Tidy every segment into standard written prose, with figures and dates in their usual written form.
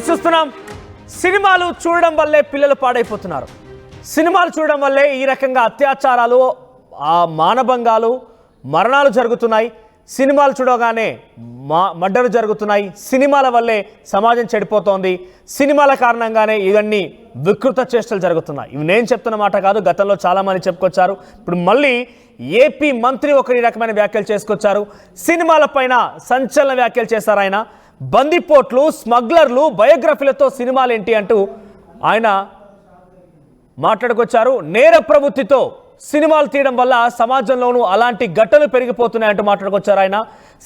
చూస్తున్నాం సినిమాలు చూడడం వల్లే పిల్లలు పాడైపోతున్నారు. సినిమాలు చూడడం వల్లే ఈ రకంగా అత్యాచారాలు, మానభంగాలు, మరణాలు జరుగుతున్నాయి. సినిమాలు చూడగానే మర్డర్లు జరుగుతున్నాయి. సినిమాల వల్లే సమాజం చెడిపోతోంది. సినిమాల కారణంగానే ఇవన్నీ వికృత చేష్టలు జరుగుతున్నాయి. ఇవి నేను చెప్తున్న మాట కాదు, గతంలో చాలామంది చెప్పుకొచ్చారు. ఇప్పుడు మళ్ళీ ఏపీ మంత్రి ఒకరి రకమైన వ్యాఖ్యలు చేసుకొచ్చారు. సినిమాల పైన సంచలన వ్యాఖ్యలు చేశారు ఆయన. బందిపోట్లు, స్మగ్లర్లు, బయోగ్రఫీలతో సినిమాలు ఏంటి అంటూ ఆయన మాట్లాడుకొచ్చారు. నేర ప్రవృత్తితో సినిమాలు తీయడం వల్ల సమాజంలోనూ అలాంటి ఘటనలు పెరిగిపోతున్నాయంటూ మాట్లాడుకొచ్చారు ఆయన.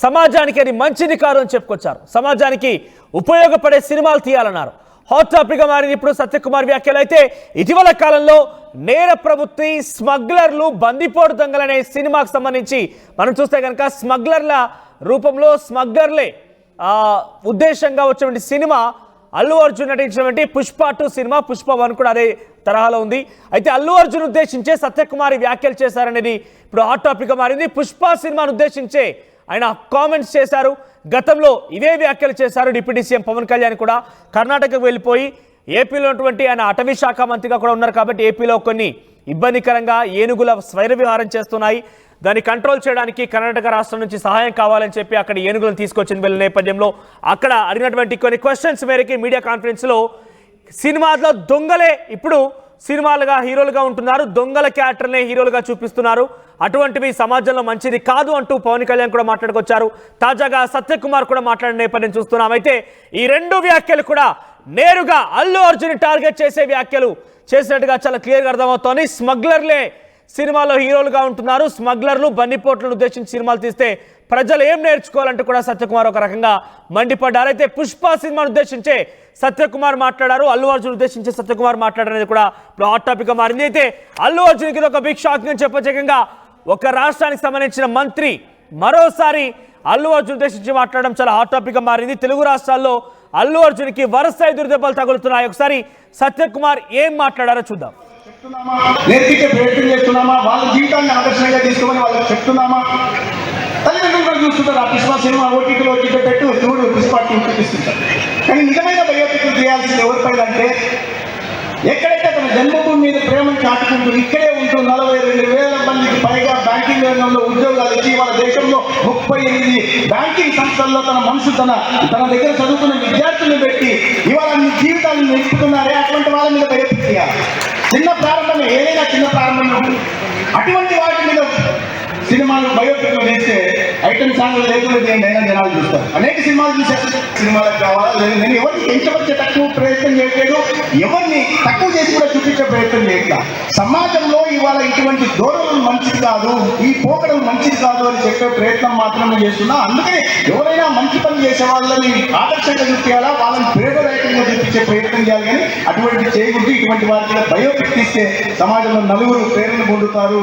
సమాజానికి అది మంచిది కాదు అని చెప్పుకొచ్చారు. సమాజానికి ఉపయోగపడే సినిమాలు తీయాలన్నారు. హాట్ టాపిక్గా మారింది ఇప్పుడు సత్యకుమార్ వ్యాఖ్యలు. అయితే ఇటీవల కాలంలో నేర ప్రవృత్తి, స్మగ్లర్లు, బందిపోటు దొంగలనే సినిమాకు సంబంధించి మనం చూస్తే కనుక స్మగ్లర్ల రూపంలో స్మగ్లర్లే ఉద్దేశంగా వచ్చినటువంటి సినిమా అల్లు అర్జున్ నటించినటువంటి పుష్ప 2 సినిమా, పుష్ప 1 కూడా అదే తరహాలో ఉంది. అయితే అల్లు అర్జున్ ఉద్దేశించే సత్యకుమారి వ్యాఖ్యలు చేశారనేది ఇప్పుడు హాట్ టాపిక్గా మారింది. పుష్ప సినిమాను ఉద్దేశించే ఆయన కామెంట్స్ చేశారు. గతంలో ఇవే వ్యాఖ్యలు చేశారు డిప్యూటీ సీఎం పవన్ కళ్యాణ్ కూడా. కర్ణాటకకు వెళ్ళిపోయి ఏపీలో ఉన్నటువంటి ఆయన అటవీ శాఖ మంత్రిగా కూడా ఉన్నారు కాబట్టి ఏపీలో కొన్ని ఇబ్బందికరంగా ఏనుగుల స్వైర విహారం చేస్తున్నాయి. దాన్ని కంట్రోల్ చేయడానికి కర్ణాటక రాష్ట్రం నుంచి సహాయం కావాలని చెప్పి అక్కడ ఏనుగులను తీసుకొచ్చిన వెళ్ళిన నేపథ్యంలో అక్కడ అడిగినటువంటి కొన్ని క్వశ్చన్స్ మేరకి మీడియా కాన్ఫరెన్స్లో సినిమాలో దొంగలే ఇప్పుడు సినిమాలుగా హీరోలుగా ఉంటున్నారు, దొంగల క్యారెక్టర్నే హీరోలుగా చూపిస్తున్నారు, అటువంటివి సమాజంలో మంచిది కాదు అంటూ పవన్ కళ్యాణ్ కూడా మాట్లాడుకొచ్చారు. తాజాగా సత్యకుమార్ కూడా మాట్లాడిన నేపథ్యం చూస్తున్నాం. అయితే ఈ రెండు వ్యాఖ్యలు కూడా నేరుగా అల్లు అర్జున్ టార్గెట్ చేసే వ్యాఖ్యలు చేసినట్టుగా చాలా క్లియర్గా అర్థమవుతోంది. స్మగ్లర్లే సినిమాలో హీరోలుగా ఉంటున్నారు, స్మగ్లర్లు, బందిపోట్లను ఉద్దేశించి సినిమాలు తీస్తే ప్రజలు ఏం నేర్చుకోవాలంటూ కూడా సత్యకుమార్ ఒక రకంగా మండిపడ్డారు. అయితే పుష్ప సినిమాను ఉద్దేశించే సత్యకుమార్ మాట్లాడారు, అల్లు అర్జున్ ఉద్దేశించే సత్యకుమార్ మాట్లాడనేది కూడా ఇప్పుడు హాట్ టాపిక్గా మారింది. అయితే అల్లు అర్జున్కి ఒక బిగ్ షాక్ అని చెప్పొచ్చేకంగా ఒక రాష్ట్రానికి సంబంధించిన మంత్రి మరోసారి అల్లు అర్జున్ ఉద్దేశించి మాట్లాడడం చాలా హాట్ టాపిక్గా మారింది. తెలుగు రాష్ట్రాల్లో అల్లు అర్జున్కి వరుస ఎదురు దెబ్బలు తగులుతున్నాయి. ఒకసారి సత్యకుమార్ ఏం మాట్లాడారో చూద్దాం. నేర్పించే ప్రయత్నం చేస్తున్నామా? వాళ్ళ జీవితాన్ని ఆదర్శంగా తీసుకోమని వాళ్ళకి చెప్తున్నామా? తల్లిదండ్రులు కూడా చూస్తుంటారు, ఆ పుష్ప సినిమా ఓటీటీలో వచ్చి పెట్టు చూడు పుష్ప చూపిస్తుంటారు. కానీ నిజమైన బయోపిక్లు చేయాల్సింది ఎవరిపైన అంటే, ఎక్కడైతే తన జన్మభూమి మీద ప్రేమను చాటుకుంటూ ఇక్కడే ఉంటూ 42,000 మందికి పైగా బ్యాంకింగ్ రంగంలో ఉద్యోగాలు ఇచ్చి వాళ్ళ దేశంలో 38 బ్యాంకింగ్ సంస్థల్లో తన మనుషులు తన దగ్గర చదువుకున్న విద్యార్థులను పెట్టి ఇవాళ మీ జీవితాలను నిలుపుతున్నారే, అటువంటి వాళ్ళ మీద బయోపిక్ చేయాలి. చిన్న ప్రారంభం, ఏదైనా చిన్న ప్రారంభంలో అటువంటి వాటి మీద సినిమాలు బయోపిక్లు వేస్తే ఐటమ్ సాంగ్లు లేకుండా ఏంటైనా జనాలు చూస్తారు. అనేక సినిమాలు చూశారు. సినిమాలకు కావాలా లేదు, నేను ఎవరిని పెంచవచ్చే తక్కువ ప్రయత్నం చేయట్లేదు, ఎవరిని తక్కువ చేసి కూడా చూపించే ప్రయత్నం చేయట్లా. సమాజంలో ఇవాళ ఇటువంటి ధోరణులు మంచిది కాదు, ఈ పోకడలు మంచిది కాదు అని చెప్పే ప్రయత్నం మాత్రమే చేస్తున్నా. అందుకని ఎవరైనా మంచి పని చేసే వాళ్ళని ఆదర్శంగా చూపించాలా, వాళ్ళని ప్రేరదాయకంగా చూపించే ప్రయత్నం చేయాలి. కానీ అటువంటి చేయకూడదు. ఇటువంటి వారికి బయోపిక్ తీస్తే సమాజంలో నలుగురు ప్రేరణ పొందుతారు.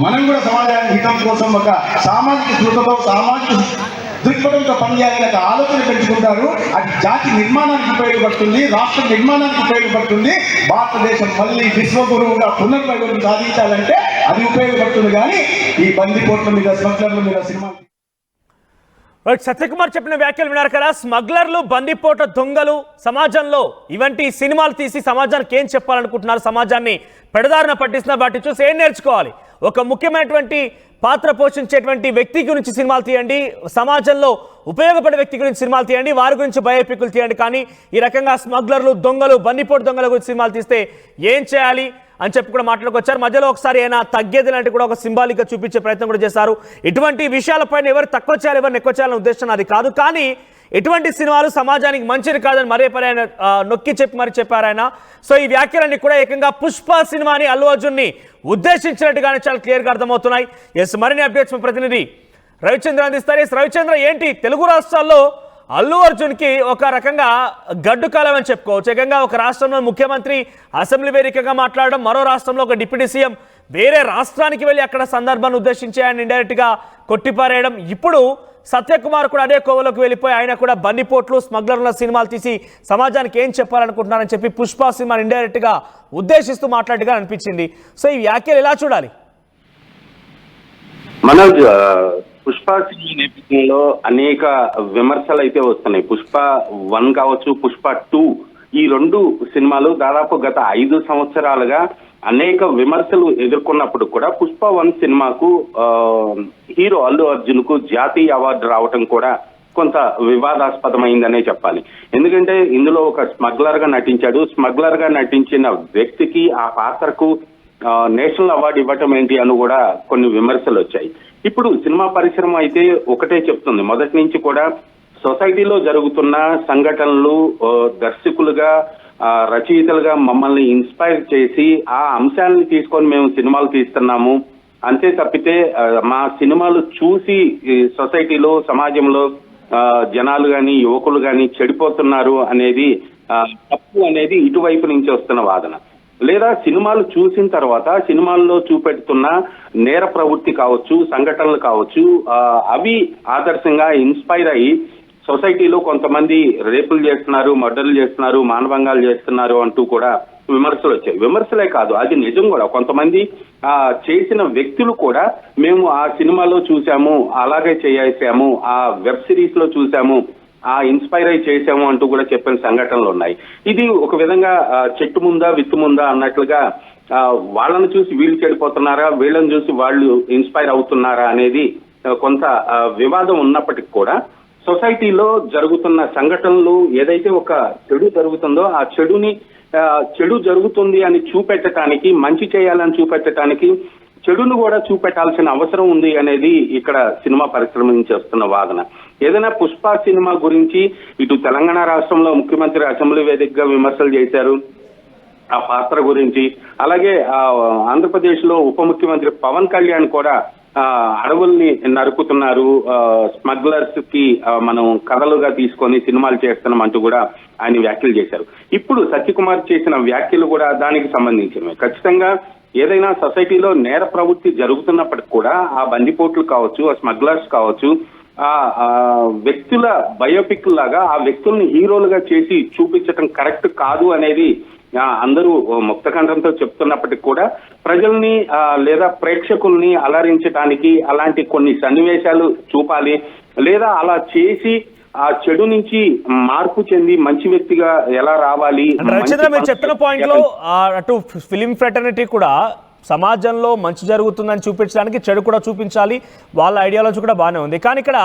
మనం కూడా సమాజానికి హితం కోసం ఒక సామాజిక దృఢతో, సామాజిక దృక్పథంతో పనిచేయాలని ఆలోచన పెంచుకుంటారు. అది జాతి నిర్మాణానికి ఉపయోగపడుతుంది, రాష్ట్ర నిర్మాణానికి ఉపయోగపడుతుంది. భారతదేశం మళ్ళీ విశ్వగురువుగా పునర్వైభవం సాధించాలంటే అది ఉపయోగపడుతుంది. కానీ ఈ బందిపోట్ల మీద, స్మగ్లర్ల మీద సినిమా. సత్యకుమార్ చెప్పిన వ్యాఖ్యలు విన్నారు కదా. స్మగ్లర్లు, బందిపోట దొంగలు సమాజంలో ఇవంటి సినిమాలు తీసి సమాజానికి ఏం చెప్పాలనుకుంటున్నారు, సమాజాన్ని పెడదారిన పట్టిస్తున్న వాటి చూసి ఏం నేర్చుకోవాలి. ఒక ముఖ్యమైనటువంటి పాత్ర పోషించేటువంటి వ్యక్తి గురించి సినిమాలు తీయండి, సమాజంలో ఉపయోగపడే వ్యక్తి గురించి సినిమాలు తీయండి, వారి గురించి బయోపిక్లు తీయండి. కానీ ఈ రకంగా స్మగ్లర్లు, దొంగలు, బందిపోటు దొంగల గురించి సినిమాలు తీస్తే ఏం చేయాలి అని చెప్పి కూడా మాట్లాడుకొచ్చారు. మధ్యలో ఒకసారి అయినా తగ్గేది లాంటి కూడా ఒక సింబాలిక్గా చూపించే ప్రయత్నం కూడా చేశారు. ఇటువంటి విషయాలపైన ఎవరు తక్కువ చేయాలి, ఎవరిని ఎక్కువ చేయాలనే ఉద్దేశం అది కాదు. కానీ ఎటువంటి సినిమాలు సమాజానికి మంచిది కాదని మరే పని ఆయన నొక్కి చెప్పి మరి చెప్పారు ఆయన. సో ఈ వ్యాఖ్యలన్నీ కూడా ఏకంగా పుష్ప సినిమాని అల్లు అర్జున్ని ఉద్దేశించినట్టుగానే చాలా క్లియర్గా అర్థమవుతున్నాయి. ఎస్, మరిన్ని అప్డేట్స్ మా ప్రతినిధి రవిచంద్ర అందిస్తారు. ఎస్ రవిచంద్ర, ఏంటి తెలుగు రాష్ట్రాల్లో అల్లు అర్జున్కి ఒక రకంగా గడ్డు కాలం అని చెప్పుకోవచ్చు. ఏకంగా ఒక రాష్ట్రంలో ముఖ్యమంత్రి అసెంబ్లీ వేదికగా మాట్లాడడం, మరో రాష్ట్రంలో ఒక డిప్యూటీ సీఎం వేరే రాష్ట్రానికి వెళ్ళి అక్కడ సందర్భాన్ని ఉద్దేశించి ఆయన ఇండైరెక్ట్గా కొట్టిపారేయడం. ఇప్పుడు సత్యకుమార్ కూడా అదే కోవలోకి వెళ్ళిపోయి ఆయన కూడా బందిపోట్లు, స్మగ్లర్ల సినిమాలు తీసి సమాజానికి ఏం చెప్పాలనుకుంటున్నారని చెప్పి పుష్ప సినిమాని ఇండైరెక్ట్గా ఉద్దేశిస్తూ మాట్లాడిగా అనిపించింది. సో ఈ వ్యాఖ్యలు ఎలా చూడాలి? మనోజ్, పుష్ప సినిమా నేపథ్యంలో అనేక విమర్శలు అయితే వస్తున్నాయి. పుష్ప 1 కావచ్చు, పుష్ప 2 ఈ 2 సినిమాలు దాదాపు గత 5 సంవత్సరాలుగా అనేక విమర్శలు ఎదుర్కొన్నప్పుడు కూడా పుష్ప 1 సినిమాకు హీరో అల్లు అర్జున్ కు జాతీయ అవార్డు రావటం కూడా కొంత వివాదాస్పదమైందనే చెప్పాలి. ఎందుకంటే ఇందులో ఒక స్మగ్లర్ గా నటించాడు. స్మగ్లర్ గా నటించిన వ్యక్తికి ఆ పాత్రకు నేషనల్ అవార్డు ఇవ్వటం ఏంటి అని కూడా కొన్ని విమర్శలు వచ్చాయి. ఇప్పుడు సినిమా పరిశ్రమ అయితే ఒకటే చెప్తుంది, మొదటి నుంచి కూడా సొసైటీలో జరుగుతున్న సంఘటనలు దర్శకులుగా రచయితలుగా మమ్మల్ని ఇన్స్పైర్ చేసి ఆ అంశాలను తీసుకొని మేము సినిమాలు తీస్తున్నాము, అంతే తప్పితే మా సినిమాలు చూసి సొసైటీలో సమాజంలో జనాలు కానీ యువకులు కానీ చెడిపోతున్నారు అనేది తప్పు అనేది ఇటువైపు నుంచి వస్తున్న వాదన. లేదా సినిమాలు చూసిన తర్వాత సినిమాల్లో చూపెడుతున్న నేర ప్రవృత్తి కావచ్చు, సంఘటనలు కావచ్చు, అవి ఆదర్శంగా ఇన్స్పైర్ అయ్యి సొసైటీలో కొంతమంది రేపులు చేస్తున్నారు, మర్డర్లు చేస్తున్నారు, మానభంగాలు చేస్తున్నారు అంటూ కూడా విమర్శలు వచ్చాయి. విమర్శలే కాదు, అది నిజం కూడా. కొంతమంది చేసిన వ్యక్తులు కూడా మేము ఆ సినిమాలో చూసాము, అలాగే చేసాము, ఆ వెబ్ సిరీస్ లో చూసాము, ఆ ఇన్స్పైర్ అయి చేసాము అంటూ కూడా చెప్పిన సంఘటనలు ఉన్నాయి. ఇది ఒక విధంగా చెట్టు ముందా విత్తు ముందా అన్నట్లుగా వాళ్ళని చూసి వీళ్ళు చెడిపోతున్నారా, వీళ్ళని చూసి వాళ్ళు ఇన్స్పైర్ అవుతున్నారా అనేది కొంత వివాదం ఉన్నప్పటికీ కూడా సొసైటీలో జరుగుతున్న సంఘటనలు ఏదైతే ఒక చెడు జరుగుతుందో ఆ చెడు జరుగుతుంది అని చూపెట్టడానికి, మంచి చేయాలని చూపెట్టడానికి చెడును కూడా చూపెట్టాల్సిన అవసరం ఉంది అనేది ఇక్కడ సినిమా పరిశ్రమ నుంచి వస్తున్న వాదన. ఏదైనా పుష్ప సినిమా గురించి ఇటు తెలంగాణ రాష్ట్రంలో ముఖ్యమంత్రి అసెంబ్లీ వేదికగా విమర్శలు చేశారు ఆ పాత్ర గురించి. అలాగే ఆంధ్రప్రదేశ్ లో ఉప ముఖ్యమంత్రి పవన్ కళ్యాణ్ కూడా అడవుల్ని నరుకుతున్నారు, స్మగ్లర్స్ కి మనం కథలుగా తీసుకొని సినిమాలు చేస్తున్నాం అంటూ కూడా ఆయన వ్యాఖ్యలు చేశారు. ఇప్పుడు సత్యకుమార్ చేసిన వ్యాఖ్యలు కూడా దానికి సంబంధించినవి. ఖచ్చితంగా ఏదైనా సొసైటీలో నేర ప్రవృత్తి జరుగుతున్నప్పటికి కూడా ఆ బందిపోట్లు కావచ్చు, ఆ స్మగ్లర్స్ కావచ్చు, ఆ వ్యక్తుల బయోపిక్ లాగా ఆ వ్యక్తుల్ని హీరోలుగా చేసి చూపించటం కరెక్ట్ కాదు అనేది అందరూ ముక్తకంఠంతో చెప్తున్నప్పటికీ కూడా ప్రజల్ని లేదా ప్రేక్షకుల్ని అలరించడానికి అలాంటి కొన్ని సన్నివేశాలు చూపాలి. లేదా అలా చేసి ఆ చెడు నుంచి మార్పు చెంది మంచి వ్యక్తిగా ఎలా రావాలి. రచన మీరు చెప్పిన పాయింట్ లో అటు ఫిలిం ఫ్రెటర్నిటీ కూడా సమాజంలో మంచి జరుగుతుందని చూపించడానికి చెడు కూడా చూపించాలి, వాళ్ళ ఐడియాలజీ కూడా బాగానే ఉంది. కానీ ఇక్కడ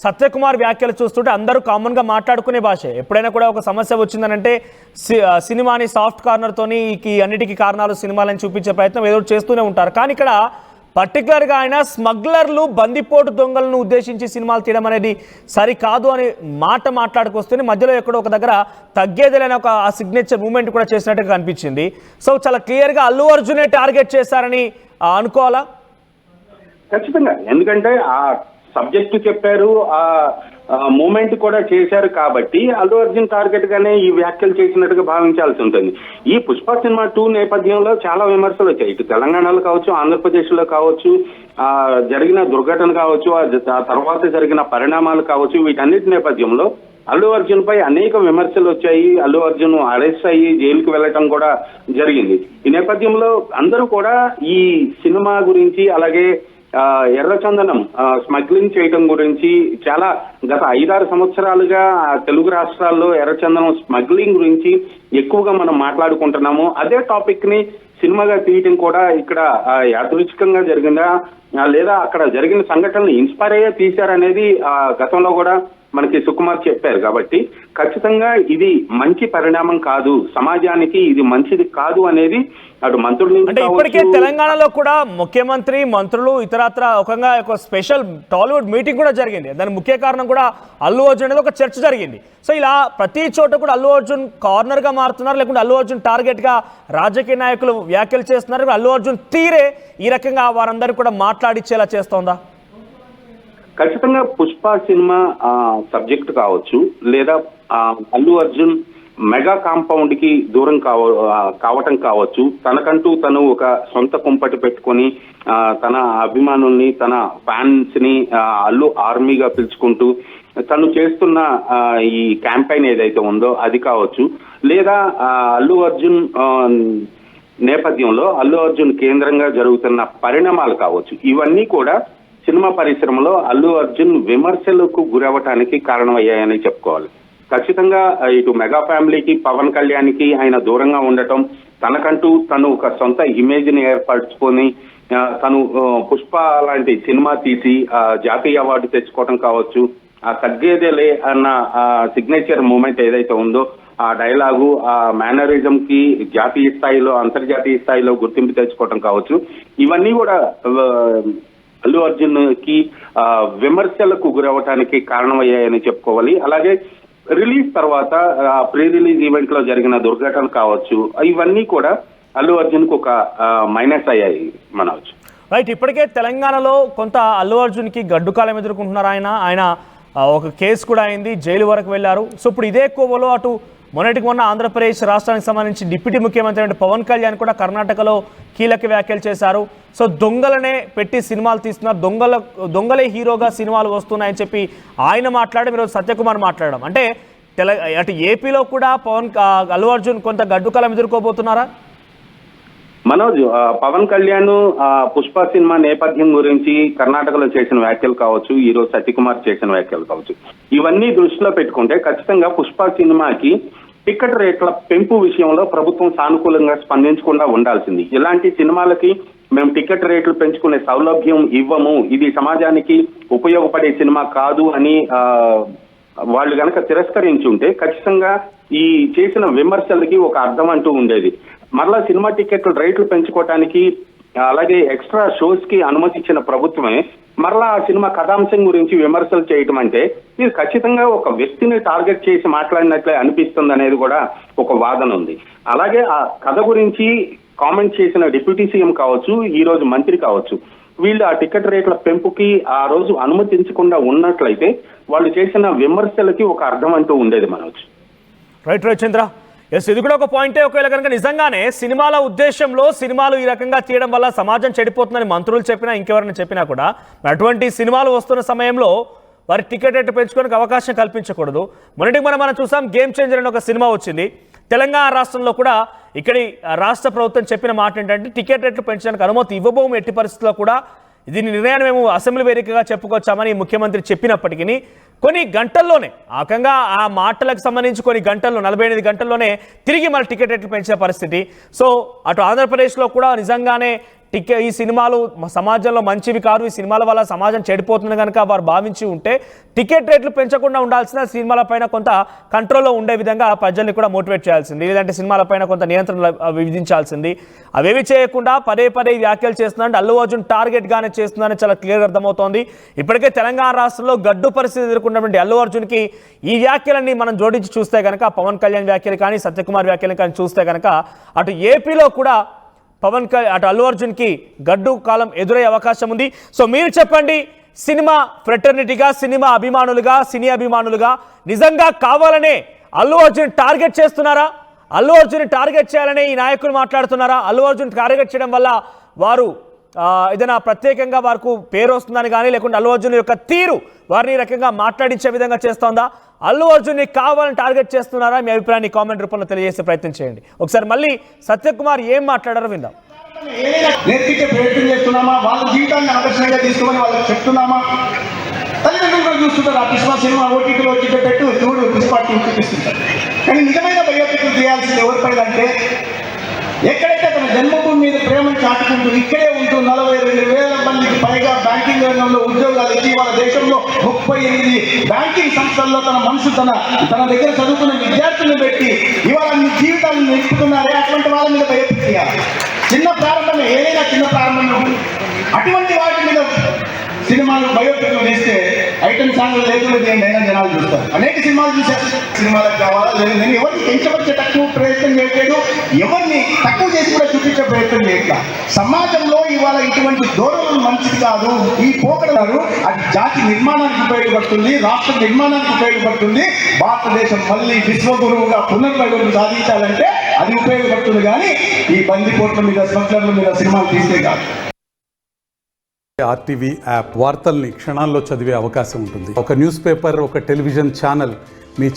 సత్యకుమార్ వ్యాఖ్యలు చూస్తుంటే అందరూ కామన్గా మాట్లాడుకునే భాషే. ఎప్పుడైనా కూడా ఒక సమస్య వచ్చిందనంటే సినిమాని సాఫ్ట్ కార్నర్తోని అన్నిటికీ కారణాలు సినిమాలని చూపించే ప్రయత్నం ఏదో చేస్తూనే ఉంటారు. కానీ ఇక్కడ పర్టికులర్గా ఆయన స్మగ్లర్లు, బందిపోటు దొంగలను ఉద్దేశించి సినిమాలు తీయడం అనేది సరికాదు అని మాట్లాడుకొస్తేనే మధ్యలో ఎక్కడో ఒక దగ్గర తగ్గేదిలేని ఒక ఆ సిగ్నేచర్ మూమెంట్ కూడా చేసినట్టుగా కనిపించింది. సో చాలా క్లియర్గా అల్లు అర్జునే టార్గెట్ చేశారని అనుకోవాలా? ఖచ్చితంగా, ఎందుకంటే ఆ సబ్జెక్టు చెప్పారు, ఆ మూమెంట్ కూడా చేశారు కాబట్టి అల్లు అర్జున్ టార్గెట్ గానే ఈ వ్యాఖ్యలు చేసినట్టుగా భావించాల్సి ఉంటుంది. ఈ పుష్ప సినిమా 2 నేపథ్యంలో చాలా విమర్శలు వచ్చాయి. ఇటు తెలంగాణలో కావచ్చు, ఆంధ్రప్రదేశ్ లో కావచ్చు, జరిగిన దుర్ఘటన కావచ్చు, ఆ తర్వాత జరిగిన పరిణామాలు కావచ్చు, వీటన్నిటి నేపథ్యంలో అల్లు అర్జున్ పై అనేక విమర్శలు వచ్చాయి. అల్లు అర్జున్ అరెస్ట్ అయ్యి జైలుకి వెళ్ళటం కూడా జరిగింది. ఈ నేపథ్యంలో అందరూ కూడా ఈ సినిమా గురించి, అలాగే ఎర్రచందనం స్మగ్లింగ్ చేయటం గురించి చాలా గత 5-6 సంవత్సరాలుగా తెలుగు రాష్ట్రాల్లో ఎర్రచందనం స్మగ్లింగ్ గురించి ఎక్కువగా మనం మాట్లాడుకుంటున్నాము. అదే టాపిక్ ని సినిమాగా తీయటం కూడా ఇక్కడ యాదృచ్ఛికంగా జరిగిందా లేదా అక్కడ జరిగిన సంఘటనలు ఇన్స్పైర్ అయ్యే తీశారనేది గతంలో కూడా మనకి సుకుమార్ చెప్పారు. కాబట్టి ఖచ్చితంగా ఇది మంచి పరిణామం కాదు, సమాజానికి ఇది మంచిది కాదు అనేది అటు మంత్రులు. అంటే ఇప్పటికే తెలంగాణలో కూడా ముఖ్యమంత్రి, మంత్రులు, ఇతరత్ర ఒక స్పెషల్ టాలీవుడ్ మీటింగ్ కూడా జరిగింది. దాని ముఖ్య కారణం కూడా అల్లు అర్జున్ అనేది ఒక చర్చ జరిగింది. సో ఇలా ప్రతి చోట కూడా అల్లు అర్జున్ కార్నర్ గా మారుతున్నారు, లేకుంటే అల్లు అర్జున్ టార్గెట్ గా రాజకీయ నాయకులు వ్యాఖ్యలు చేస్తున్నారు. అల్లు అర్జున్ తీరే ఈ రకంగా వారందరూ కూడా మాట్లాడిచ్చేలా చేస్తోందా? ఖచ్చితంగా పుష్ప సినిమా సబ్జెక్ట్ కావచ్చు, లేదా అల్లు అర్జున్ మెగా కాంపౌండ్ కి దూరం కావటం కావచ్చు, తనకంటూ తను ఒక సొంత కుంపటి పెట్టుకొని తన అభిమానుల్ని, తన ఫ్యాన్స్ ని అల్లు ఆర్మీగా పిలుచుకుంటూ తను చేస్తున్న ఈ క్యాంపెయిన్ ఏదైతే ఉందో అది కావచ్చు, లేదా అల్లు అర్జున్ నేపథ్యంలో అల్లు అర్జున్ కేంద్రంగా జరుగుతున్న పరిణామాలు కావచ్చు, ఇవన్నీ కూడా సినిమా పరిశ్రమలో అల్లు అర్జున్ విమర్శలకు గురవటానికి కారణమయ్యాయని చెప్పుకోవాలి. ఖచ్చితంగా ఇటు మెగా ఫ్యామిలీకి, పవన్ కళ్యాణ్కి ఆయన దూరంగా ఉండటం, తనకంటూ తను ఒక సొంత ఇమేజ్ ని ఏర్పరచుకొని తను పుష్ప లాంటి సినిమా తీసి జాతీయ అవార్డు తెచ్చుకోవడం కావచ్చు, ఆ తగ్గేదేలే అన్న సిగ్నేచర్ మూమెంట్ ఏదైతే ఉందో ఆ డైలాగు, ఆ మేనరిజం కి జాతీయ స్థాయిలో, అంతర్జాతీయ స్థాయిలో గుర్తింపు తెచ్చుకోవడం కావచ్చు, ఇవన్నీ కూడా అల్లు అర్జున్ కి విమర్శలకు గురవటానికి కారణమయ్యాయని చెప్పుకోవాలి. అలాగే రిలీజ్ తర్వాత ప్రీ రిలీజ్ ఈవెంట్ లో జరిగిన దుర్ఘటన కావచ్చు, ఇవన్నీ కూడా అల్లు అర్జున్ కు ఒక మైనస్ అయ్యాయి మనవచ్చు. రైట్, ఇప్పటికే తెలంగాణలో కొంత అల్లు అర్జున్ కి గడ్డుకాలం ఎదుర్కొంటున్నారు. ఆయన ఒక కేసు కూడా అయింది, జైలు వరకు వెళ్ళారు. సో ఇప్పుడు ఇదే కోవలో అటు మొన్న ఆంధ్రప్రదేశ్ రాష్ట్రానికి సంబంధించి డిప్యూటీ ముఖ్యమంత్రి అంటే పవన్ కళ్యాణ్ కూడా కర్ణాటకలో కీలక వ్యాఖ్యలు చేశారు. సో దొంగలనే పెట్టి సినిమాలు తీస్తున్నారు, దొంగలే హీరోగా సినిమాలు వస్తున్నాయని చెప్పి ఆయన మాట్లాడడం, ఈరోజు సత్యకుమార్ మాట్లాడడం, అంటే అటు ఏపీలో కూడా అల్లు అర్జున్ కొంత గడ్డుకాలం ఎదుర్కోబోతున్నారా? మనోజ్, పవన్ కళ్యాణ్ పుష్ప సినిమా నేపథ్యం గురించి కర్ణాటకలో చేసిన వ్యాఖ్యలు కావచ్చు, ఈ రోజు సత్యకుమార్ చేసిన వ్యాఖ్యలు కావచ్చు, ఇవన్నీ దృష్టిలో పెట్టుకుంటే ఖచ్చితంగా పుష్ప సినిమాకి టికెట్ రేట్ల పెంపు విషయంలో ప్రభుత్వం సానుకూలంగా స్పందించకుండా ఉండాల్సింది. ఇలాంటి సినిమాలకి మేము టికెట్ రేట్లు పెంచుకునే సౌలభ్యం ఇవ్వము, ఇది సమాజానికి ఉపయోగపడే సినిమా కాదు అని వాళ్ళు గనక తిరస్కరించి ఉంటే ఖచ్చితంగా ఈ చేసిన విమర్శలకి ఒక అర్థం అంటూ ఉండేది. మరలా సినిమా టికెట్ల రేట్లు పెంచుకోవటానికి, అలాగే ఎక్స్ట్రా షోస్ కి అనుమతి ఇచ్చిన ప్రభుత్వమే మరలా ఆ సినిమా కథాంశం గురించి విమర్శలు చేయటం అంటే ఇది ఖచ్చితంగా ఒక వ్యక్తిని టార్గెట్ చేసి మాట్లాడినట్లే అనిపిస్తుంది అనేది కూడా ఒక వాదన ఉంది. అలాగే ఆ కథ గురించి కామెంట్ చేసిన డిప్యూటీ సీఎం కావచ్చు, ఈ రోజు మంత్రి కావచ్చు, వీళ్ళు ఆ టికెట్ రేట్ల పెంపుకి ఆ రోజు అనుమతించకుండా ఉన్నట్లయితే వాళ్ళు చేసిన విమర్శలకి ఒక అర్థం అంటూ ఉండేది మనవచ్చు. రైట్ చంద్ర, ఎస్, ఇది కూడా ఒక పాయింటే. ఒకవేళ కనుక నిజంగానే సినిమాల ఉద్దేశంలో సినిమాలు ఈ రకంగా తీయడం వల్ల సమాజం చెడిపోతుందని మంత్రులు చెప్పినా, ఇంకెవరైనా చెప్పినా కూడా అటువంటి సినిమాలు వస్తున్న సమయంలో వారి టికెట్ రేట్లు పెంచుకోవడానికి అవకాశం కల్పించకూడదు. మొన్నటికి మనం చూసాం, గేమ్ చేంజర్ అని ఒక సినిమా వచ్చింది. తెలంగాణ రాష్ట్రంలో కూడా ఇక్కడి రాష్ట్ర ప్రభుత్వం చెప్పిన మాట ఏంటంటే టికెట్ రేట్లు పెంచడానికి అనుమతి ఇవ్వబోము ఎట్టి పరిస్థితుల్లో కూడా. దీని నిర్ణయాన్ని మేము అసెంబ్లీ వేదికగా చెప్పుకొచ్చామని ముఖ్యమంత్రి చెప్పినప్పటికీ కొన్ని గంటల్లోనే ఆకంగా ఆ మాటలకు సంబంధించి కొన్ని గంటల్లో 48 గంటల్లోనే తిరిగి మన టికెట్ రేట్లు పెంచే పరిస్థితి. సో అటు ఆంధ్రప్రదేశ్లో కూడా నిజంగానే ఈ సినిమాలు సమాజంలో మంచివి కాదు, ఈ సినిమాల వల్ల సమాజం చెడిపోతుంది కనుక వారు భావించి ఉంటే టికెట్ రేట్లు పెంచకుండా ఉండాల్సిన, సినిమాల పైన కొంత కంట్రోల్లో ఉండే విధంగా ప్రజల్ని కూడా మోటివేట్ చేయాల్సింది, లేదంటే సినిమాల పైన కొంత నియంత్రణ విధించాల్సింది. అవేవి చేయకుండా పదే వ్యాఖ్యలు చేస్తుందంటే అల్లు అర్జున్ టార్గెట్ గానే చేస్తుందని చాలా క్లియర్గా అర్థమవుతోంది. ఇప్పటికే తెలంగాణ రాష్ట్రంలో గడ్డు పరిస్థితి ఎదుర్కొన్నటువంటి అల్లు అర్జున్కి ఈ వ్యాఖ్యలన్నీ మనం జోడించి చూస్తే కనుక, పవన్ కళ్యాణ్ వ్యాఖ్యలు కానీ సత్యకుమార్ వ్యాఖ్యలు కానీ చూస్తే కనుక అటు ఏపీలో కూడా అటు అల్లు అర్జున్కి గడ్డు కాలం ఎదురయ్యే అవకాశం ఉంది. సో మీరు చెప్పండి, సినిమా ఫ్రెటర్నిటీగా, సినిమా అభిమానులుగా, సినీ అభిమానులుగా నిజంగా కావాలనే అల్లు అర్జున్ టార్గెట్ చేస్తున్నారా? అల్లు అర్జున్ టార్గెట్ చేయాలనే ఈ నాయకులు మాట్లాడుతున్నారా? అల్లు అర్జున్ టార్గెట్ చేయడం వల్ల వారు ఏదైనా ప్రత్యేకంగా వారికి పేరు వస్తుందని కానీ, లేకుంటే అల్లు అర్జున్ యొక్క తీరు వారిని ఈ రకంగా మాట్లాడించే విధంగా చేస్తోందా? అల్లు అర్జున్ని కావాలని టార్గెట్ చేస్తున్నారా? మీ అభిప్రాయాన్ని కామెంట్ రూపంలో తెలియజేసే ప్రయత్నం చేయండి. ఒకసారి మళ్ళీ సత్యకుమార్ ఏం మాట్లాడారో విందాం. నేర్పించే ప్రయత్నం చేస్తున్నామా? వాళ్ళ జీవితాన్ని ఆదర్శంగా తీసుకుని వాళ్ళకి చెప్తున్నామా? తల్లిదండ్రులు కూడా చూస్తుంటారు, ఆ పుష్ప సినిమా ఓటీటీలో వచ్చి పెట్టు చూడు పుష్ప చూపిస్తుంటారు. కానీ నిజమైన బయోపిక్లు చేయాల్సింది ఎవరిపైన అంటే, ఎక్కడైతే తన జన్మభూమి మీద ప్రేమను చాటుకుంటూ ఇక్కడే ఉంటూ 42,000 మందికి పైగా బ్యాంకింగ్ రంగంలో ఉద్యోగాలు ఇచ్చి వాళ్ళ దేశంలో 38 బ్యాంకింగ్ సంస్థల్లో తన మనుషులు తన దగ్గర చదువుకున్న విద్యార్థులను పెట్టి ఇవాళ మీ జీవితాలను నిలుపుతున్నారే, అటువంటి వాళ్ళ మీద బయోపిక్ చేయాలి. చిన్న ప్రారంభమే, ఏదైనా చిన్న ప్రారంభం, అటువంటి వాటి మీద సినిమాలు బయోపిక్లు వేస్తే ఐటమ్ సాంగ్లు లేకుండా దేనికైనా జనాలు చూస్తారు. అనేక సినిమాలు చూశారు. సినిమాలకు కావాలా లేదు, నేను ఎవరిని పెంచవచ్చే తక్కువ ప్రయత్నం చేయట్లేదు, ఎవరిని తక్కువ చేసి కూడా చూపించే ప్రయత్నం చేయట్లా. సమాజంలో ఇవాళ ఇటువంటి ధోరణులు మంచిది కాదు. ఈ పోకడలు అది జాతి నిర్మాణానికి ఉపయోగపడుతుంది, రాష్ట్ర నిర్మాణానికి ఉపయోగపడుతుంది. భారతదేశం మళ్ళీ విశ్వగురువుగా పునర్వైభవం సాధించాలంటే అది ఉపయోగపడుతుంది, కానీ ఈ బందిపోట్ల మీద, స్మగ్లర్ల మీద సినిమాలు తీస్తే కాదు. ఆర్టీవీ యాప్ వార్తల్ని క్షణాల్లో చదివే అవకాశం ఉంటుంది. ఒక న్యూస్ పేపర్, ఒక టెలివిజన్ ఛానల్ మీ